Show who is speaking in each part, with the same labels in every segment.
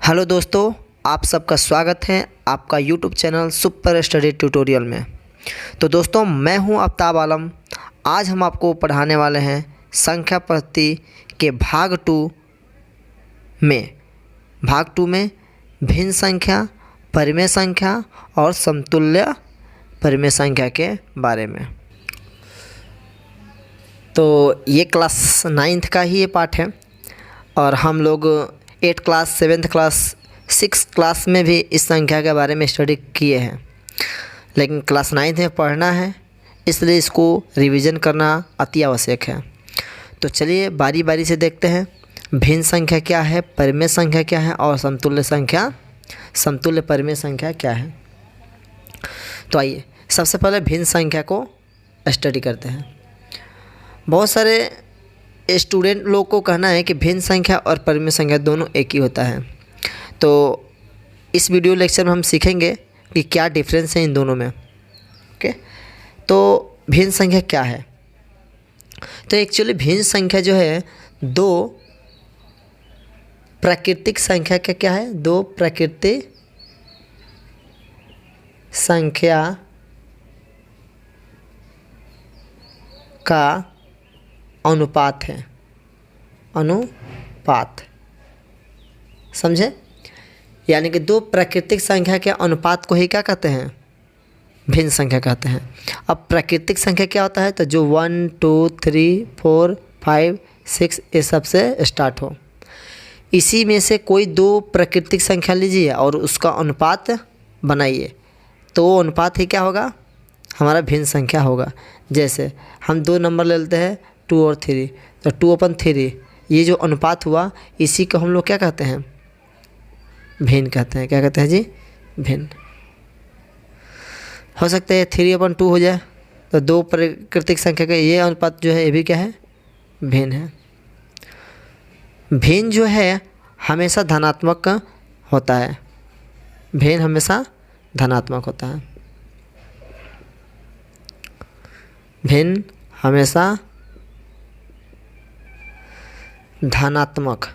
Speaker 1: Hello दोस्तों, आप सबका स्वागत है आपका YouTube channel super study tutorial में। तो दोस्तों, मैं हूं आफ्ताब आलम। आज हम आपको पढ़ाने वाले हैं संख्या पद्धति के भाग टू में भिन्न संख्या, परिमेय संख्या और समतुल्य परिमेय संख्या के बारे में। तो ये क्लास 9th का ही ये पाठ है और हम लोग 8th class, 7th class, 6th class में भी इस संख्या के बारे में स्टडी किए हैं, लेकिन क्लास 9th में पढ़ना है, इसलिए इसको रिवीजन करना अति आवश्यक है। तो चलिए बारी बारी से देखते हैं भिन्न संख्या क्या है, परिमेय संख्या क्या है और समतुल्य परिमेय संख्या क्या है। तो आइए सबसे पहले भिन्न संख्या को स्टडी करते हैं। बहुत सारे स्टूडेंट लोग को कहना है कि भिन्न संख्या और परिमेय संख्या दोनों एक ही होता है। तो इस वीडियो लेक्चर में हम सीखेंगे कि क्या डिफरेंस है इन दोनों में। ओके, तो भिन्न संख्या क्या है? तो एक्चुअली भिन्न संख्या जो है दो प्राकृतिक संख्या का क्या है, दो प्राकृतिक संख्या का अनुपात है। अनुपात समझे? यानी कि दो प्राकृतिक संख्या के अनुपात को ही क्या कहते हैं? भिन्न संख्या कहते हैं। अब प्राकृतिक संख्या क्या होता है? तो जो 1, 2, 3, 4, 5, 6 ये सब से स्टार्ट हो, इसी में से कोई दो प्राकृतिक संख्या लीजिए और उसका अनुपात बनाइए, तो वो अनुपात ही क्या होगा? हमारा भिन्न संख्या होगा। जैसे हम दो नंबर ले लेते हैं 2 और 3, तो 2/3 ये जो अनुपात हुआ, इसी को हम लोग क्या कहते हैं? भिन्न कहते हैं। क्या कहते हैं जी? भिन्न। हो सकता है 3/2 हो जाए, तो दो प्राकृतिक संख्या का ये अनुपात जो है ये भी क्या है? भिन्न है। भिन्न जो है हमेशा धनात्मक होता है। भिन्न हमेशा धनात्मक होता है। भिन्न हमेशा धनात्मक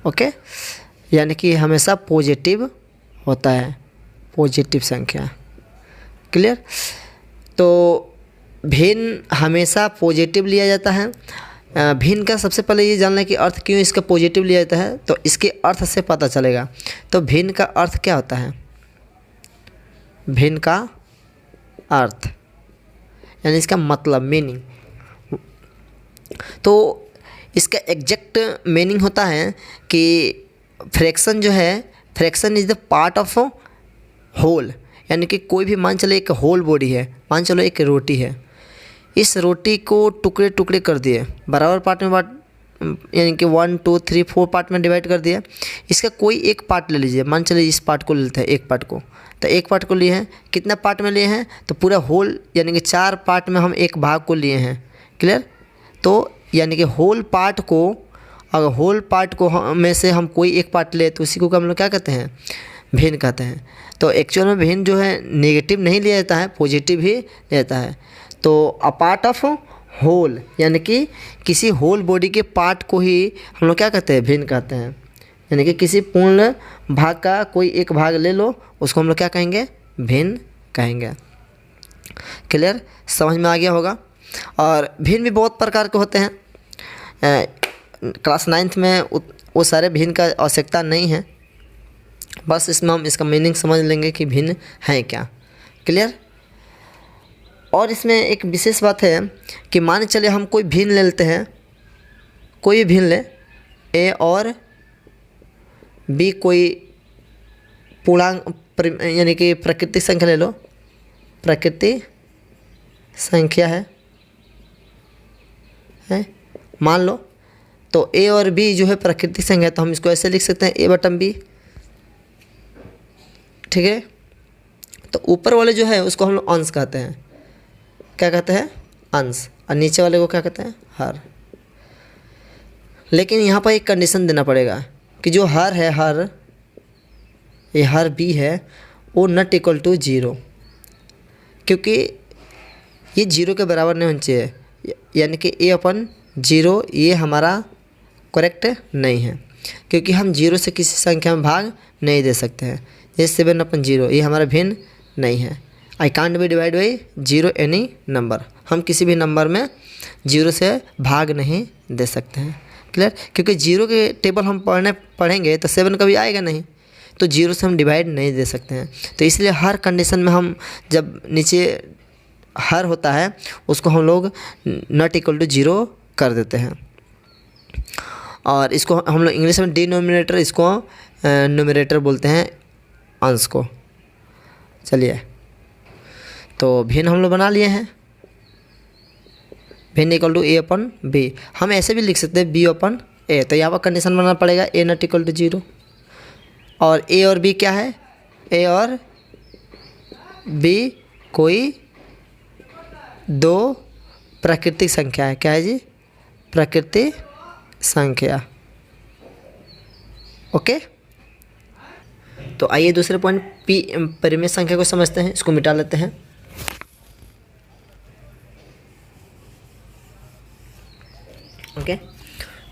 Speaker 1: ओके, यानी कि हमेशा पॉजिटिव होता है, पॉजिटिव संख्या। क्लियर? तो भिन्न हमेशा पॉजिटिव लिया जाता है। भिन्न का सबसे पहले ये जानना है कि अर्थ क्यों इसका पॉजिटिव लिया जाता है, तो इसके अर्थ से पता चलेगा। तो भिन्न का अर्थ क्या होता है? भिन्न का अर्थ यानी इसका मतलब, मीनिंग। तो इसका एग्जैक्ट मीनिंग होता है कि फ्रैक्शन जो है, fraction is the part of whole. यानी कि कोई भी मान चलो एक होल बॉडी है, मान चलो एक रोटी है, इस रोटी को टुकड़े टुकड़े कर दिए, बराबर पार्ट में बांट, यानी कि 1, 2, 3, 4 पार्ट में डिवाइड कर दिया। इसका कोई एक पार्ट ले लीजिए, मान चलिए इस पार्ट को लेते हैं, एक पार्ट को, तो एक पार्ट को लिए हैं, कितना पार्ट में लिए हैं? तो पूरा होल यानी कि 4 पार्ट में हम एक भाग को लिए हैं। क्लियर? तो यानी कि होल पार्ट को, अगर होल पार्ट को में से हम कोई एक पार्ट ले तो उसी को हम लोग क्या कहते हैं? भिन्न कहते हैं। तो एक्चुअल में भिन्न जो है नेगेटिव नहीं लिया जाता है, पॉजिटिव ही लिया जाता है। तो अ पार्ट ऑफ होल यानी कि किसी होल बॉडी के पार्ट को ही हम लोग क्या कहते हैं? भिन्न कहते हैं। यानी कि किसी पूर्ण भाग का कोई एक भाग ले लो, उसको हम लोग क्या कहेंगे? भिन्न कहेंगे। क्लियर? समझ में आ गया होगा। और भिन्न भी बहुत प्रकार के होते हैं। क्लास 9th में वो सारे भिन्न का आवश्यकता नहीं है, बस इसमें हम इसका मीनिंग समझ लेंगे कि भिन्न है क्या। क्लियर? और इसमें एक विशेष बात है कि मान चले हम कोई भिन्न ले लेते हैं, कोई भी भिन्न ले, ए और बी कोई पूर्णांक यानी कि प्राकृतिक संख्या ले लो, प्राकृतिक संख्या है मान लो। तो ए और बी जो है प्राकृतिक संख्या, तो हम इसको ऐसे लिख सकते हैं a/b। ठीक है? तो ऊपर वाले जो है उसको हम लोग अंश कहते हैं। क्या कहते हैं? अंश। और नीचे वाले को क्या कहते हैं? हर। लेकिन यहाँ पर एक कंडीशन देना पड़ेगा कि जो हर है, ये हर बी है, वो नॉट इक्वल टू 0, क्योंकि ये 0 के बराबर नहीं होना चाहिए। यानी कि a/b जीरो ये हमारा करेक्ट नहीं है, क्योंकि हम जीरो से किसी संख्या में भाग नहीं दे सकते हैं। ये 7/0 ये हमारा भिन्न नहीं है। I can't be divide by zero any number, हम किसी भी नंबर में जीरो से भाग नहीं दे सकते हैं। क्लियर? क्योंकि जीरो के टेबल हम पढ़ेंगे तो 7 कभी आएगा नहीं, तो जीरो से हम डिवाइड नहीं दे सकते हैं। तो इसलिए हर कंडीशन में हम जब नीचे हर होता है उसको हम लोग नॉट इक्वल टू जीरो कर देते हैं। और इसको हम लोग इंग्लिश में डिनोमिनेटर, इसको न्यूमरेटर बोलते हैं अंश को। चलिए, तो भिन्न हम लोग बना लिए हैं। भिन्न इक्वल टू a/b, हम ऐसे भी लिख सकते हैं b/a। तो यहाँ पर कंडीशन बनाना पड़ेगा a not equal to zero. और a और b क्या है? a और b कोई दो प्राकृतिक संख्या है। क्या है जी? प्राकृतिक संख्या। ओके, तो आइए दूसरे पॉइंट p परिमेय संख्या को समझते हैं। इसको मिटा लेते हैं। ओके,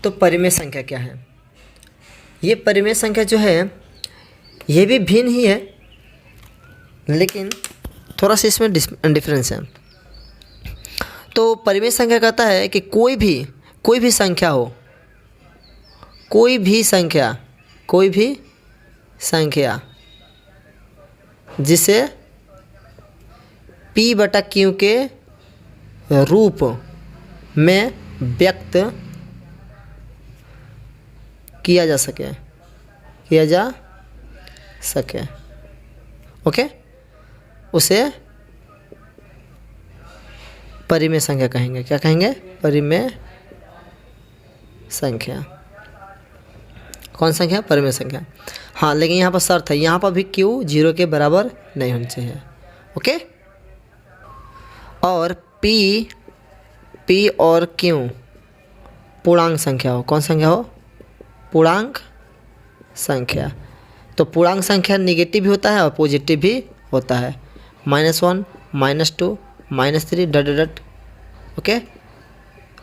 Speaker 1: तो परिमेय संख्या क्या है? ये परिमेय संख्या जो है ये भी भिन्न ही है, लेकिन थोड़ा सा इसमें डिफरेंस है। तो परिमेय संख्या कहता है कि कोई भी संख्या हो, कोई भी संख्या जिसे p/q के रूप में व्यक्त किया जा सके, ओके, उसे परिमेय संख्या कहेंगे। क्या कहेंगे? परिमेय संख्या। कौन संख्या? परिमेय संख्या। हाँ, लेकिन यहाँ पर शर्त है, यहाँ पर भी q जीरो के बराबर नहीं होनी चाहिए। ओके, और p और q पूर्णांक संख्या हो। कौन संख्या हो? पूर्णांक संख्या। तो पूर्णांक संख्या निगेटिव भी होता है और पॉजिटिव भी होता है। -1, -2, -3 dot dot. Okay,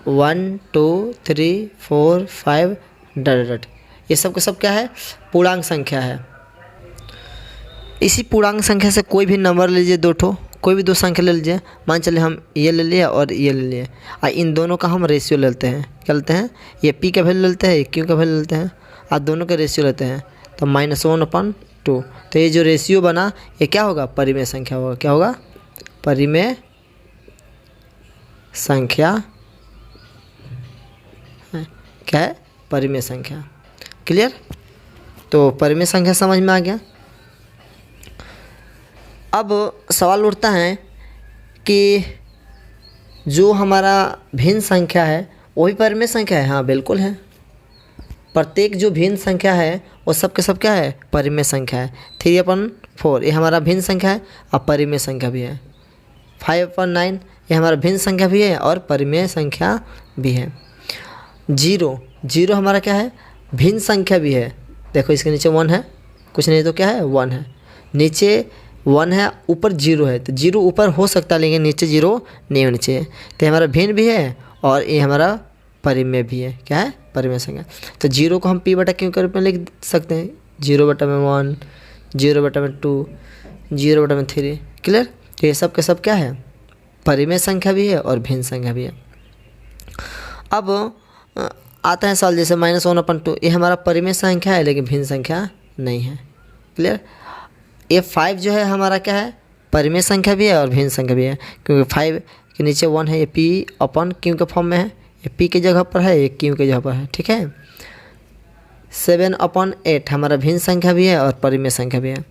Speaker 1: 1 2 3 4 5 dot dot. ये सब का सब क्या है? पूर्णांक संख्या है। इसी पूर्णांक संख्या से कोई भी नंबर ले लीजिए, दो ठो, कोई भी दो संख्या ले लीजिए। मान चले हम ये ले लिए और ये ले लिए, और इन दोनों का हम रेशियो लेते हैं। क्या लेते हैं? ये p का वैल्यू लेते हैं, ये q का वैल्यू लेते हैं, और दोनों का रेशियो लेते हैं। तो -1/2। तो ये जो रेशियो बना ये क्या होगा? परिमेय संख्या होगा। क्या होगा? परिमेय संख्या। क्या है? परिमेय संख्या। क्लियर? तो परिमेय संख्या समझ में आ गया। अब सवाल उठता है कि जो हमारा भिन्न संख्या है वो भी परिमेय संख्या है। हाँ, बिल्कुल है। प्रत्येक जो भिन्न संख्या है वो सब के सब क्या है? परिमेय संख्या है। 3/4 ये हमारा भिन्न संख्या है और परिमेय संख्या भी है। 5/9 ये हमारा भिन्न संख्या भी है और परिमेय संख्या भी है। 0 हमारा क्या है? भिन्न संख्या भी है। देखो इसके नीचे 1 है, कुछ नहीं तो क्या है? 1 है। नीचे 1 है, ऊपर 0 है। तो 0 ऊपर हो सकता है लेकिन नीचे 0 नहीं होनी चाहिए। तो हमारा भिन्न भी है और ये हमारा परिमेय भी है। क्या है? परिमेय संख्या। तो 0 को हम p/q के रूप में लिख सकते हैं। 0/1, 0/2, 0/3। क्लियर? तो ये सब के सब क्या है? परिमेय संख्या भी है और भिन्न संख्या भी है। अब आता है सवाल जैसे -1/2 ये हमारा परिमेय संख्या है लेकिन भिन्न संख्या नहीं है। क्लियर? ये 5 जो है हमारा क्या है? परिमेय संख्या भी है और भिन्न संख्या भी है, क्योंकि 5 के नीचे 1 है। ये p/q के फॉर्म में है, ये p की जगह पर है, ये q की जगह पर है। ठीक है। 7/8 हमारा भिन्न संख्या भी है और परिमेय संख्या भी है।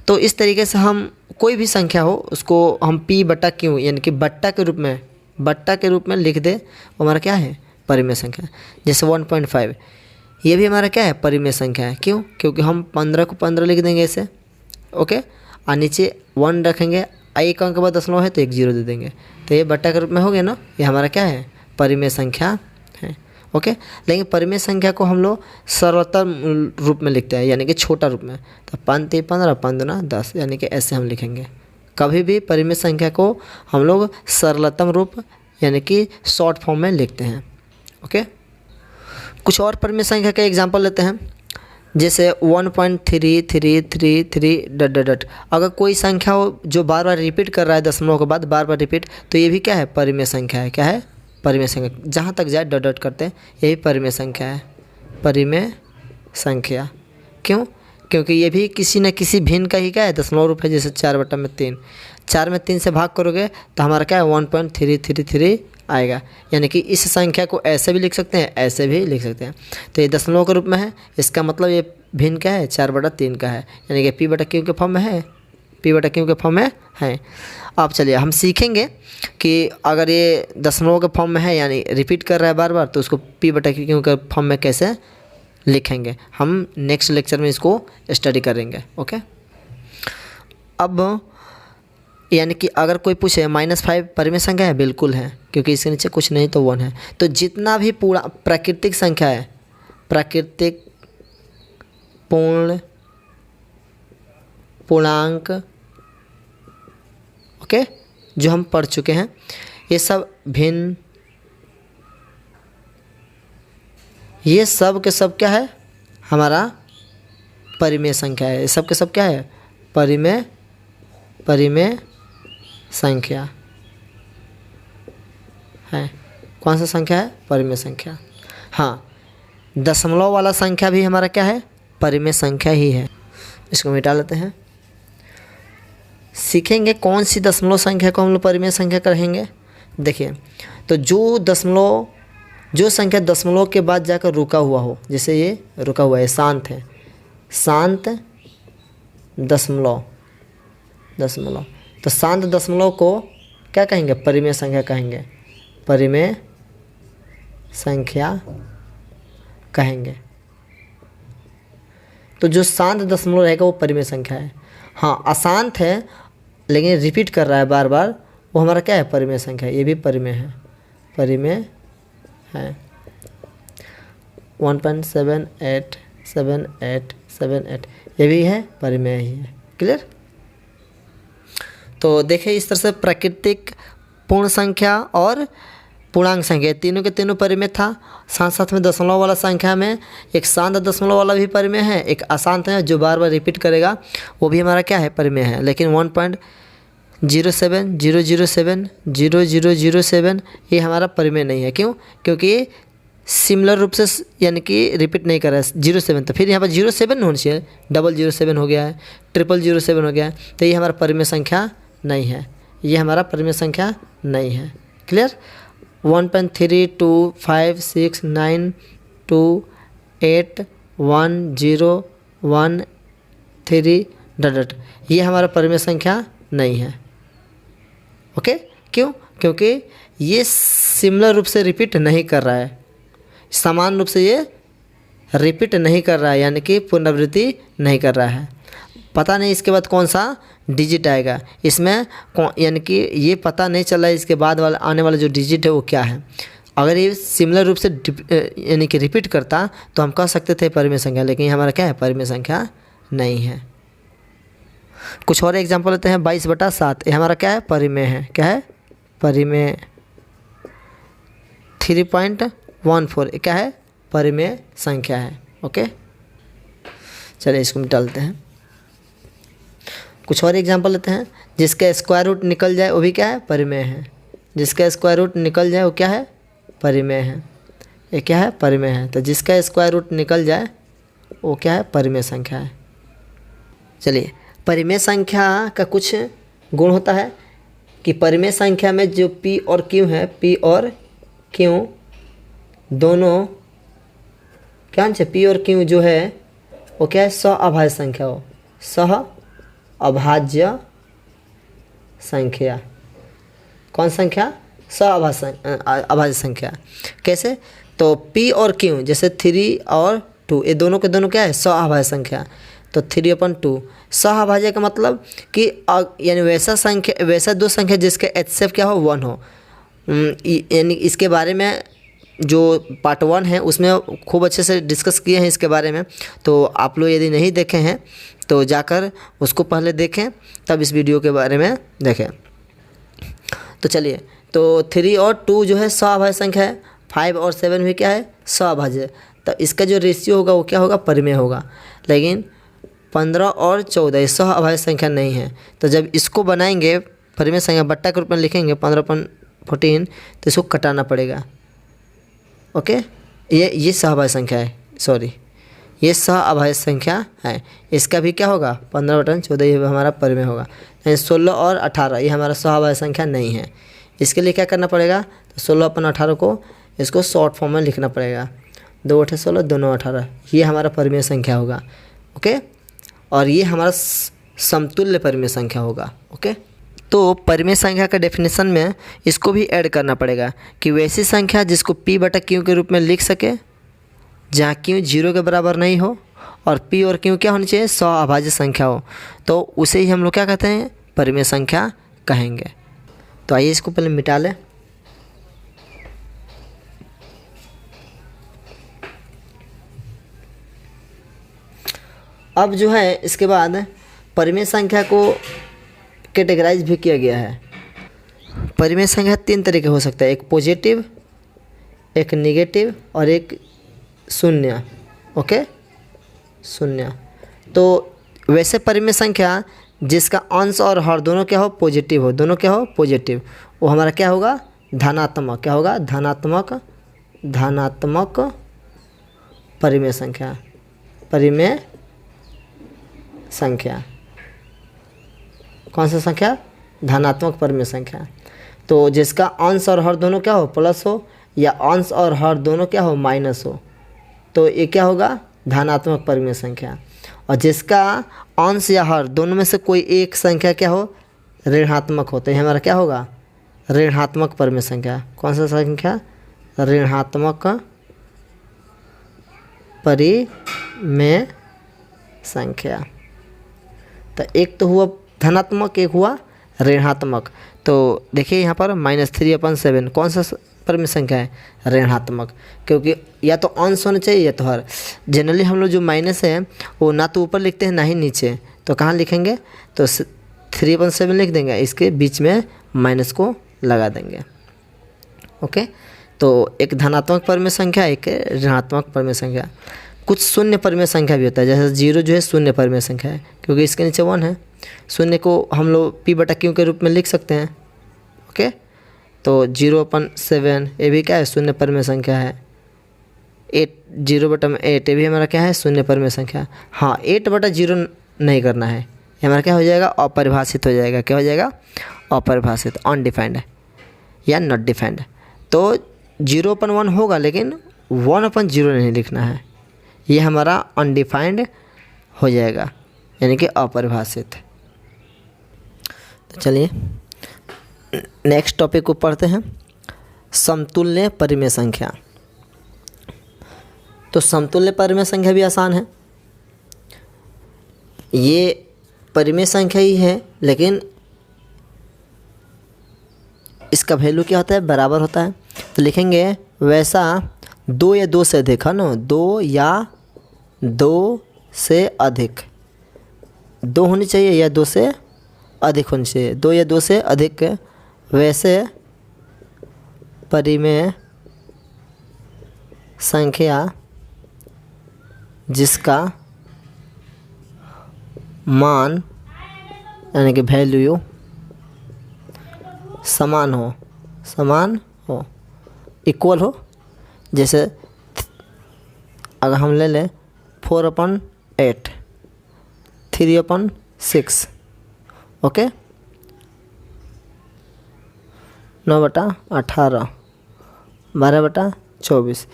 Speaker 1: तो इस तरीके से हम कोई भी संख्या हो उसको हम p/q यानी कि बट्टा के रूप में लिख दे, वो हमारा क्या है? परिमेय संख्या। जैसे 1.5 ये भी हमारा क्या है? परिमेय संख्या है। क्यों? क्योंकि हम 15 को 15 लिख देंगे ऐसे। ओके, और नीचे 1 रखेंगे, एक अंक के बाद दशमलव है तो 1 0 दे देंगे। तो ये बट्टा के रूप में हो गया ना, ये हमारा क्या है? परिमेय संख्या है। ओके, लेकिन परिमेय संख्या को हम लोग सरलतम रूप में लिखते हैं, यानी कि छोटा रूप में। तो 5 3 15, 5 2 10, यानी कि ऐसे हम लिखेंगे। कभी भी परिमेय संख्या को हम लोग सरलतम रूप यानी कि शॉर्ट फॉर्म में लिखते हैं। ओके। कुछ और परिमेय संख्या का एग्जांपल लेते हैं, जैसे 1.3333 डट डट डट। अगर कोई संख्या हो जो बार बार रिपीट कर रहा है दशमलव के बाद बार बार रिपीट, तो ये भी क्या है, परिमेय संख्या है। क्या है, परिमेय संख्या। जहाँ तक जाए डट डट करते हैं, यही परिमेय संख्या है, परिमेय संख्या। क्यों? क्योंकि ये भी किसी न किसी भिन्न का ही क्या है, दशमलव रूप है। जैसे 4/3, 4 में 3 से भाग करोगे तो हमारा क्या है 1.333 आएगा। यानी कि इस संख्या को ऐसे भी लिख सकते हैं, ऐसे भी लिख सकते हैं। तो ये दशमलव के रूप में है, इसका मतलब ये भिन्न क्या है, 4/3 का है। यानी कि P/Q के फॉर्म में है, P/Q के फॉर्म में है। अब चलिए हम सीखेंगे कि अगर ये दशमलव के फॉर्म में है, यानी रिपीट कर रहा है बार बार, तो उसको P/Q के फॉर्म में कैसे लिखेंगे। हम नेक्स्ट लेक्चर में इसको स्टडी करेंगे। ओके। अब यानी कि अगर कोई पूछे -5 परिमेय संख्या है, बिल्कुल है, क्योंकि इसके नीचे कुछ नहीं तो 1 है। तो जितना भी पूरा प्राकृतिक संख्या है, प्राकृतिक, पूर्ण, पूर्णांक, ओके, जो हम पढ़ चुके हैं, ये सब भिन्न, ये सब के सब क्या है, हमारा परिमेय संख्या है। ये सब के सब क्या है, परिमेय संख्या है। कौन सा संख्या है, परिमेय संख्या। हाँ, दशमलव वाला संख्या भी हमारा क्या है, परिमेय संख्या ही है। इसको मिटा लेते हैं। सीखेंगे कौन सी दशमलव संख्या को हम लोग परिमेय संख्या कहेंगे। देखिए, तो जो संख्या दशमलव के बाद जाकर रुका हुआ हो, जैसे ये रुका हुआ है, शांत है, शांत दशमलव, तो शांत दशमलव को क्या कहेंगे, परिमेय संख्या कहेंगे, परिमेय संख्या कहेंगे। तो जो शांत दशमलव रहेगा वो परिमेय संख्या है। हाँ, अशांत है लेकिन रिपीट कर रहा है बार बार, वो हमारा क्या है, परिमेय संख्या। ये भी परिमेय है, परिमेय है। 1.787878 ये भी है, परिमेय ही है। क्लियर। तो देखिए, इस तरह से प्राकृतिक, पूर्ण संख्या और पूर्णांक संख्या तीनों के तीनों परिमेय था। साथ साथ में दशमलव वाला संख्या में एक शांत दशमलव वाला भी परिमेय है, एक अशांत है जो बार बार रिपीट करेगा, वो भी हमारा क्या है, परिमेय है। लेकिन 1.07000700007 ये हमारा परिमेय नहीं है। क्यों? क्योंकि ये सिमिलर रूप से यानी कि रिपीट नहीं कर रहा है 07, तो फिर यहाँ पर 07 होना चाहिए, 007 हो गया है, 007 हो गया है, तो ये हमारा परिमेय संख्या नहीं है, ये हमारा परिमेय संख्या नहीं है। क्लियर। 1.325692810113 डट, ये हमारा परिमेय संख्या नहीं है। ओके। क्यों? क्योंकि ये सिमिलर रूप से रिपीट नहीं कर रहा है, समान रूप से ये रिपीट नहीं कर रहा है, यानी कि पुनरावृत्ति नहीं कर रहा है। पता नहीं इसके बाद कौन सा डिजिट आएगा इसमें, यानी कि ये पता नहीं चल रहा है इसके बाद वाला आने वाला जो डिजिट है वो क्या है। अगर ये सिमिलर रूप से यानी कि रिपीट करता तो हम कह सकते थे परिमेय संख्या, लेकिन ये हमारा क्या है, परिमेय संख्या नहीं है। कुछ और एग्जांपल लेते हैं। 22/7 ये हमारा क्या है, परिमेय है। क्या है, परिमेय। 3.14 ये क्या है, परिमेय संख्या है। ओके, चलिए इसको मिटा लेते हैं। कुछ और एग्जांपल लेते हैं। जिसका स्क्वायर रूट निकल जाए वो भी क्या है, परिमेय है। जिसका स्क्वायर रूट निकल जाए वो क्या है, परिमेय है। ये क्या है, परिमेय है। तो जिसका स्क्वायर रूट निकल जाए वो क्या है, परिमेय संख्या है। चलिए, परिमेय संख्या का कुछ गुण होता है कि परिमेय संख्या में जो P और Q है, P और Q दोनों क्या है, P और Q जो है वो क्या है, सह-अभाज्य संख्या हो, सह-अभाज्य संख्या। कौन संख्या, सह-अभाज्य संख्या। कैसे? तो P और Q जैसे 3 और 2 ये दोनों के दोनों क्या है, सह-अभाज्य संख्या। तो 3/2 सह-अभाज्य का मतलब कि यानी वैसा दो संख्या जिसके HCF क्या हो, 1 हो। यानी इसके बारे में जो पार्ट 1 है उसमें खूब अच्छे से डिस्कस किए हैं इसके बारे में। तो आप लोग यदि नहीं देखे हैं तो जाकर उसको पहले देखें, तब इस वीडियो के बारे में देखें। तो चलिए, तो 3 और 2 जो है सह-अभाज्य संख्या है, 5 और 7 भी क्या है, सह-अभाज्य। तो इसका जो रेशियो होगा वो क्या होगा, परिमेय होगा। लेकिन 15 और 14 ये सह-अभाज्य संख्या नहीं है। तो जब इसको बनाएंगे परिमेय संख्या बट्टा के रूप में लिखेंगे 15/14, तो इसको कटाना पड़ेगा। ओके, ये सह-अभाज्य संख्या है, सॉरी ये सह-अभाज्य संख्या है। इसका भी क्या होगा, 15/14 ये हमारा परिमेय होगा। यानी 16 और 18 ये हमारा सह-अभाज्य संख्या नहीं है। इसके लिए क्या करना पड़ेगा, तो 16/18 को इसको शॉर्ट फॉर्म में लिखना पड़ेगा। 2 8 16 2 9 18 ये हमारा परिमेय संख्या होगा। ओके, और ये हमारा समतुल्य परिमेय संख्या होगा। ओके, तो परिमेय संख्या का डेफिनेशन में इसको भी ऐड करना पड़ेगा कि वैसी संख्या जिसको P/Q के रूप में लिख सके जहाँ Q 0 के बराबर नहीं हो और P और Q क्या होनी चाहिए, सह-अभाज्य संख्या हो, तो उसे ही हम लोग क्या कहते हैं, परिमेय संख्या कहेंगे। तो आइए इसको पहले मिटा लें। अब जो है इसके बाद परिमेय संख्या को कैटेगराइज भी किया गया है। परिमेय संख्या 3 तरीके हो सकता है, एक पॉजिटिव, एक नेगेटिव और एक शून्य। ओके, शून्य। तो वैसे परिमेय संख्या जिसका अंश और हर दोनों क्या हो, पॉजिटिव हो, दोनों क्या हो, पॉजिटिव, वो हमारा क्या होगा, धनात्मक। क्या होगा, धनात्मक परिमेय संख्या। परिमेय संख्या कौन सा संख्या, धनात्मक परिमेय संख्या। तो जिसका अंश और हर दोनों क्या हो, प्लस हो, या अंश और हर दोनों क्या हो, माइनस हो, तो ये क्या होगा, धनात्मक परिमेय संख्या। और जिसका अंश या हर दोनों में से कोई एक संख्या क्या हो, ऋणात्मक हो, तो ये हमारा क्या होगा, ऋणात्मक परिमेय संख्या। कौन सा संख्या, ऋणात्मक परिमेय संख्या। तो एक तो हुआ धनात्मक, एक हुआ ऋणात्मक। तो देखिए यहाँ पर -3/7 कौन सा परिमेय संख्या है, ऋणात्मक, क्योंकि या तो अंश होना चाहिए या तो हर। जनरली हम लोग जो माइनस है वो ना तो ऊपर लिखते हैं ना ही नीचे, तो कहाँ लिखेंगे, तो 3/7 लिख देंगे, इसके बीच में माइनस को लगा देंगे। ओके, तो एक धनात्मक परिमेय संख्या, एक ऋणात्मक परिमेय संख्या। कुछ शून्य परिमेय संख्या भी होता है, जैसे 0 जो है शून्य परिमेय संख्या है, क्योंकि इसके नीचे 1 है। शून्य को हम लोग P/Q के रूप में लिख सकते हैं। ओके, तो 0/7 ये भी क्या है, शून्य परिमेय संख्या है। 0/8 ये भी हमारा क्या है, शून्य परिमेय संख्या। हाँ, 8/0 नहीं करना है, ये हमारा क्या हो जाएगा, अपरिभाषित हो जाएगा। क्या हो जाएगा, अपरिभाषित, अनडिफाइंड या नॉट डिफाइंड। तो 0/1 होगा, लेकिन 1/0 नहीं लिखना है, ये हमारा अनडिफाइंड हो जाएगा, यानी कि अपरिभाषित। तो चलिए नेक्स्ट टॉपिक को पढ़ते हैं, समतुल्य परिमेय संख्या। तो समतुल्य परिमेय संख्या भी आसान है, ये परिमेय संख्या ही है, लेकिन इसका वैल्यू क्या होता है, बराबर होता है। तो लिखेंगे वैसा 2 या 2 से अधिक, है ना, 2 या 2 से अधिक, 2 होनी चाहिए या 2 से अधिक होनी चाहिए, 2 या 2 से अधिक वैसे परिमेय संख्या जिसका मान यानी कि वैल्यू समान हो, इक्वल हो। जैसे अगर हम ले लें 4/8, 3/6, ओके, 9/18, 12/24,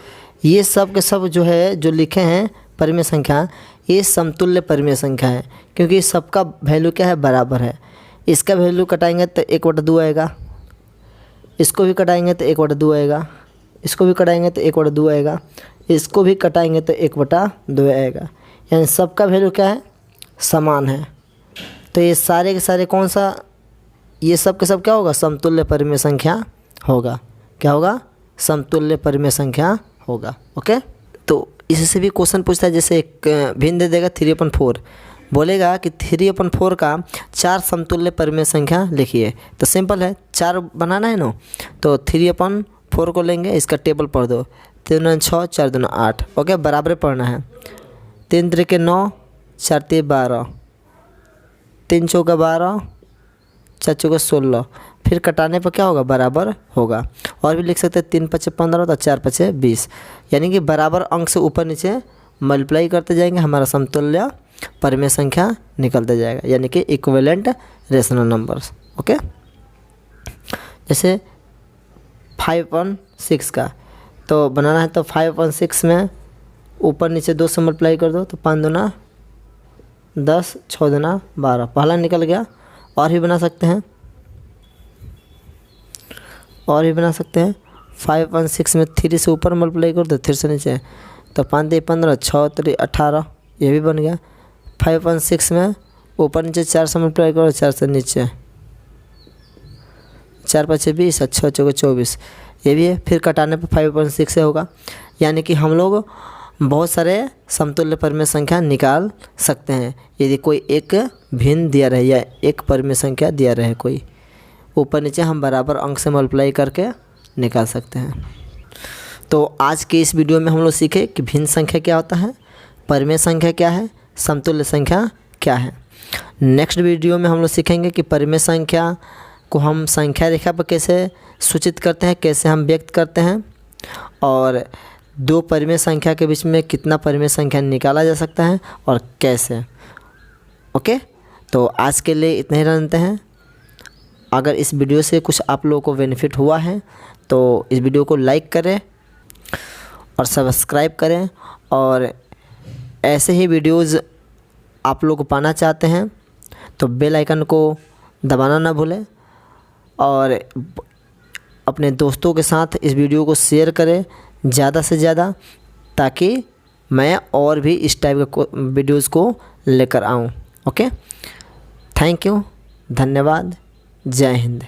Speaker 1: ये सब के सब जो है, जो लिखे हैं परिमेय संख्या, ये समतुल्य परिमेय संख्या है, क्योंकि सबका वैल्यू क्या है, बराबर है। इसका वैल्यू कटाएंगे तो 1/2 आएगा, इसको भी कटाएंगे तो 1/2 आएगा, इसको भी कटाएंगे तो 1/2 आएगा, इसको भी कटाएंगे तो 1/2 आएगा, यानी सबका वैल्यू क्या है, समान है। तो ये सारे के सारे कौन सा, ये सब के सब क्या होगा, समतुल्य परिमेय संख्या होगा। क्या होगा, समतुल्य परिमेय संख्या होगा। ओके, तो इससे भी क्वेश्चन पूछता है, जैसे एक भिन्न दे देगा 3/4, बोलेगा कि 3/4 का 4 समतुल्य परिमेय संख्या लिखिए। तो सिंपल है, 4 बनाना है ना, तो 4 को लेंगे, इसका टेबल पढ़ दो। 3 दूना 6, 4 दूना 8। ओके, बराबर पढ़ना है। 3 त्रिके 9, 4 तिये 12, 3 चौका 12, 4 चौका 16। फिर कटाने पर क्या होगा, बराबर होगा। और भी लिख सकते हैं 3 पचे 15 तो 4 पचे 20, यानी कि बराबर अंक से ऊपर नीचे मल्टीप्लाई करते जाएंगे, हमारा समतुल्य परिमेय संख्या निकलते जाएगा, यानी कि इक्विवेलेंट रेशनल नंबर्स। ओके, जैसे 5/6 का तो बनाना है, तो 5/6 में ऊपर नीचे 2 से मल्टीप्लाई कर दो, तो 5 दूना 10, 6 दूना 12, पहला निकल गया। और भी बना सकते हैं, 5/6 में 3 से ऊपर मल्टीप्लाई कर दो, 3 से नीचे, तो 5 3 15, 6 3 18, ये भी बन गया। 5/6 में ऊपर नीचे 4 से मल्टीप्लाई करो, 4 से नीचे, 4 पचे 20, 6 चौके 24, ये भी है। फिर कटाने पर 5/6 से होगा, यानी कि हम लोग बहुत सारे समतुल्य परिमेय संख्या निकाल सकते हैं यदि कोई एक भिन्न दिया रहे या एक परिमेय संख्या दिया रहे कोई, ऊपर नीचे हम बराबर अंक से मल्टीप्लाई करके निकाल सकते हैं। तो आज के इस वीडियो में हम लोग सीखे कि भिन्न संख्या क्या होता है, परिमेय संख्या क्या है, समतुल्य संख्या क्या है। नेक्स्ट वीडियो में हम लोग सीखेंगे कि परिमेय संख्या को हम संख्या रेखा पर कैसे सूचित करते हैं, कैसे हम व्यक्त करते हैं, और 2 परिमेय संख्या के बीच में कितना परिमेय संख्या निकाला जा सकता है और कैसे। ओके, तो आज के लिए इतने ही रहते हैं। अगर इस वीडियो से कुछ आप लोगों को बेनिफिट हुआ है तो इस वीडियो को लाइक करें और सब्सक्राइब करें, और ऐसे ही वीडियोज़ आप लोग को पाना चाहते हैं तो बेल आइकन को दबाना ना भूलें, और अपने दोस्तों के साथ इस वीडियो को शेयर करें ज़्यादा से ज़्यादा, ताकि मैं और भी इस टाइप के वीडियोज़ को लेकर आऊँ। ओके, थैंक यू, धन्यवाद, जय हिंद।